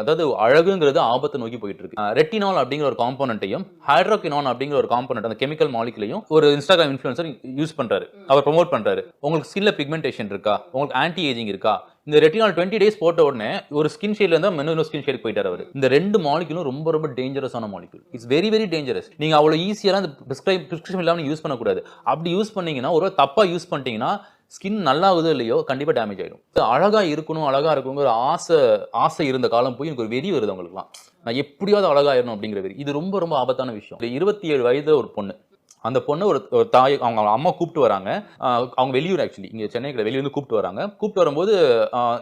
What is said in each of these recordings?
அதாவது அழகுங்கிறது ஆபத்தை நோக்கி போயிட்டு இருக்கு. ரெட்டினால் அப்படிங்கிற ஒரு காம்போனன்ட்டையும் ஹைட்ரோகினோன் அப்படிங்கிற ஒரு காம்போனன்ட் அந்த கெமிக்கல் மாலிகுலையும் ஒரு இன்ஸ்டாகிராம் இன்ஃப்ளூயன்சர் யூஸ் பண்றாரு, அவர் ப்ரோமோட் பண்றாரு. உங்களுக்கு ஸ்கின்ல பிக்மெண்டேஷன் இருக்கா, உங்களுக்கு ஆன்டி ஏஜிங் இருக்கா, இந்த ரெட்டினால் 20 டேஸ் போட்ட உடனே ஒரு ஸ்கின் ஷேட்ல இருந்தா இன்னொரு ஸ்கின் ஷேட் போயிட்டாரு அவர். இந்த ரெண்டு மாலிகுலும் ரொம்ப ரொம்ப டேஞ்சரஸான molecule. It's very very dangerous. நீங்க அவ்வளவு ஈஸியா அந்த பிரிஸ்கிரிப்ஷன் இல்லாம யூஸ் பண்ணக்கூடாது. அப்படி யூஸ் பண்ணீங்கன்னா, ஒரு தப்பா யூஸ் பண்ணிட்டீங்கன்னா ஸ்கின் நல்லா ஆகுதோ இல்லையோ கண்டிப்பா டேமேஜ் ஆயிடும். அழகா இருக்கணும், அழகா இருக்கணுங்கிற ஆசை இருந்த காலம் போய் எனக்கு ஒரு வெறி வருது அவங்களுக்குலாம். நான் எப்படியாவது அழகாயிரணும் அப்படிங்கிற வெறி. இது ரொம்ப ரொம்ப ஆபத்தான விஷயம். 27 வயது ஒரு பொண்ணு, அந்த பொண்ணு ஒரு தாய், அவங்க அம்மா கூப்பிட்டு வராங்க. அவங்க வெளியூர், ஆக்சுவலி இங்க சென்னைக்கு வெளியூர் வந்து கூப்பிட்டு வராங்க. கூப்பிட்டு வரும்போது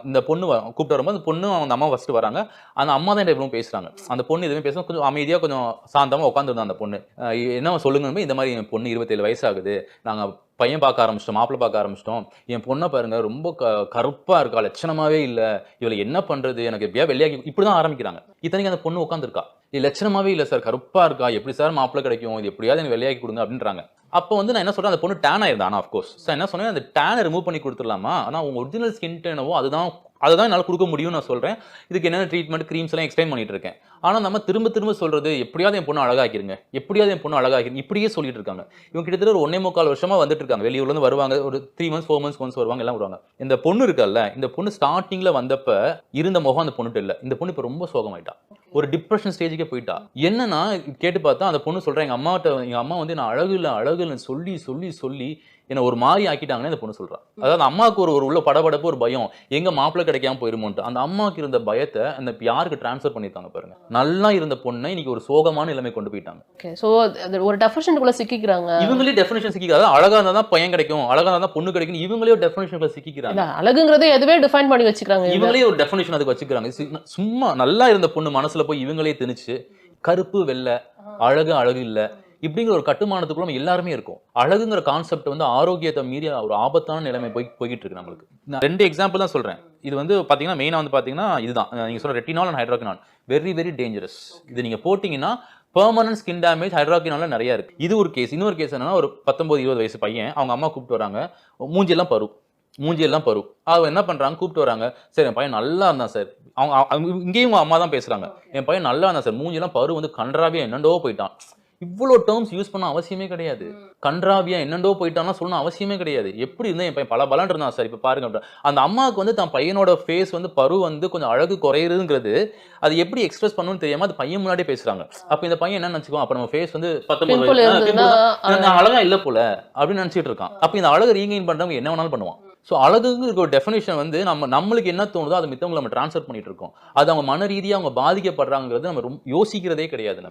இந்த பொண்ணு கூப்பிட்டு வரும்போது அந்த பொண்ணு அந்த அம்மா ஃபர்ஸ்ட் வராங்க. அந்த அம்மா தான் எவ்வளவு பேசுறாங்க. அந்த பொண்ணு எதுவுமே பேச கொஞ்சம் அமைதியா கொஞ்சம் சாந்தமா உட்காந்துருந்தா அந்த பொண்ணு. என்ன சொல்லுங்க, இந்த மாதிரி என் பொண்ணு 27 வயசு ஆகுது, நாங்க பையன் பார்க்க ஆரம்பிச்சிட்டோம், மாப்பிள்ளை பார்க்க ஆரம்பிச்சிட்டோம், என் பொண்ணை பாருங்க ரொம்ப கருப்பா இருக்கா, லட்சணமாவே இல்ல, இவளை என்ன பண்றது, எனக்கு எப்படியா வெள்ளையாக்கி, இப்படிதான் ஆரம்பிக்கிறாங்க. இத்தனைக்கு அந்த பொண்ணு உட்காந்துருக்கா, லட்சணமாவே இல்ல சார், கருப்பா இருக்கா, எப்படி சார் மாப்பிள்ளை கிடைக்கும், இது எப்படியாவது எனக்கு வெள்ளையாக்கி கொடுங்க அப்படின்றாங்க. அப்போ வந்து நான் என்ன சொல்றேன், அந்த பொண்ணு டேன் ஆயிருந்தா, ஆனா ஆஃப்கோர்ஸ் என்ன சொன்னேன், அந்த டேனை ரிமூவ் பண்ணி கொடுத்துடலாமா, ஆனா உங்க ஒரிஜினல் ஸ்கின் டேனவோ அதுதான் என்னால் கொடுக்க முடியும்னு நான் சொல்றேன். இதுக்கு என்னென்ன ட்ரீட்மெண்ட், க்ரீம்ஸ் எல்லாம் எக்ஸ்பிளைன் பண்ணிட்டு இருக்கேன். ஆனா நம்ம திரும்ப சொல்றது, எப்படியாவது என் பொண்ணு அழகாக்கிருங்க, எப்படியாவது என் பொண்ணு அழகாக்கிருங்க, இப்படியே சொல்லிட்டு இருக்காங்க. இவங்க கிட்டத்தட்ட ஒரு 1.25 வருஷமா வந்துட்டு இருக்காங்க. வெளியூர்ல இருந்து வருவாங்க, ஒரு 3 months 4 months ஒன்ஸ் வருவாங்க, எல்லாம் வருவாங்க. இந்த பொண்ணு இருக்கல்ல, இந்த பொண்ணு ஸ்டார்டிங்ல வந்தப்ப இருந்த முகம் அந்த பொண்ணுட்டு இல்ல. இந்த பொண்ணு இப்ப ரொம்ப சோகமாயிட்டா, ஒரு டிப்ரெஷன் ஸ்டேஜுக்கே போயிட்டா. என்னன்னா கேட்டு பார்த்தா அந்த பொண்ணு சொல்றேன், எங்க அம்மா வந்து நான் அழகு இல்லைன்னு சொல்லி என்ன ஒரு மாதிரி ஆக்கிட்டாங்கன்னு இந்த பொண்ணு சொல்றா. அதாவது அம்மாவுக்கு ஒரு உள்ள படபடப்பு, ஒரு பயம், எங்க மாப்பிள்ளை கிடைக்காம போயிருமோன்ட்டு. அந்த அம்மாவுக்கு இருந்த பயத்தை அந்த யாருக்கு டிரான்ஸ்ஃபர் பண்ணிருக்காங்க பாருங்க. நல்லா இருந்த பொண்ணை இன்னைக்கு ஒரு சோகமான நிலைமை கொண்டு போயிட்டாங்க. சோ ஒரு டெஃபினிஷனுக்குள்ள சிக்கிக்கிறாங்க. இவங்களே டெஃபினிஷன் சிக்கிக்கிறாங்க. அழகா இருந்தா தான் பையன் கிடைக்கும், அழகா இருந்தா தான் பொண்ணு கிடைக்கும், இவங்களே ஒரு டெஃபினிஷனுக்குள்ள சிக்கிக்கிறாங்க. அழகுங்கிறதே எதுவே டிஃபைன் பண்ணி வச்சுக்கிறாங்க. இவங்களே ஒரு டெஃபினிஷன் அதுக்கு வச்சுக்கிறாங்க. சும்மா நல்லா இருந்த பொண்ணு மனசுல போய் இவங்களே திணிச்சு கருப்பு வெள்ளை, அழகு இல்ல இப்படிங்கிற ஒரு கட்டுமானத்துக்குள்ள நம்ம எல்லாருமே இருக்கும். அழகுங்கிற கான்செப்ட் வந்து ஆரோக்கியத்தை மீறி ஒரு ஆபத்தான நிலைமை போய்கிட்டு இருக்கு நம்மளுக்கு. நான் 2 எக்ஸாம்பிள் தான் சொல்றேன். இது வந்து பாத்தீங்கன்னா மெயினா வந்து பாத்தீங்கன்னா இதுதான் நீங்க சொல்ற retinol and hydroquinone very very dangerous. இது நீங்க போட்டீங்கன்னா பெர்மனன்ட் ஸ்கின் டேமேஜ் ஹைட்ரோகினால நிறைய இருக்கு. இது ஒரு கேஸ். இன்னொரு கேஸ் என்னன்னா, ஒரு 19-20 வயசு பையன், அவங்க அம்மா கூப்பிட்டு வராங்க, மூஞ்சியெல்லாம் பரு. அவங்க என்ன பண்றாங்க, கூப்பிட்டு வராங்க, சரி என் பையன் நல்லா இருந்தான் சார், அவங்க இங்கேயும் அம்மா தான் பேசுறாங்க, என் பையன் நல்லா இருந்தான் சார், மூஞ்சியெல்லாம் பரு வந்து கன்றாவியா என்னண்டோ போயிட்டான். இவ்வளோ டேர்ம்ஸ் யூஸ் பண்ண அவசியமே கிடையாது. கன்றாவியா என்னண்டோ போயிட்டான்னா சொல்லணும் அவசியமே கிடையாது. எப்படி இருந்தா என் பையன் பல இருந்தான் சார், இப்ப பாருங்க. அந்த அம்மாவுக்கு வந்து தான் பையனோட ஃபேஸ் வந்து பரு வந்து கொஞ்சம் அழகு குறையுதுங்கிறது அது எப்படி எக்ஸ்பிரஸ் பண்ணணும்னு தெரியாம அது பையன் முன்னாடியே பேசுறாங்க. அப்ப இந்த பையன் என்ன நினைச்சுக்கோ, அப்ப நம்ம ஃபேஸ் வந்து 19 வயசு அழகா இல்ல போல அப்படின்னு நினைச்சிட்டு இருக்கான். அப்ப இந்த அழகு ரீகெயின் பண்றவங்க என்ன வேணாலும் பண்ணுவான். ஸோ அழகுக்கு இருக்க ஒரு டெஃபினேஷன் வந்து நம்மளுக்கு என்ன தோணுதோ அதை மித்தவங்களை நம்ம டிரான்ஸ்ஃபர் பண்ணிட்டு இருக்கோம். அது அவங்க மன ரீதியாக அவங்க பாதிக்கப்படுறாங்கிறது நம்ம யோசிக்கிறதே கிடையாது.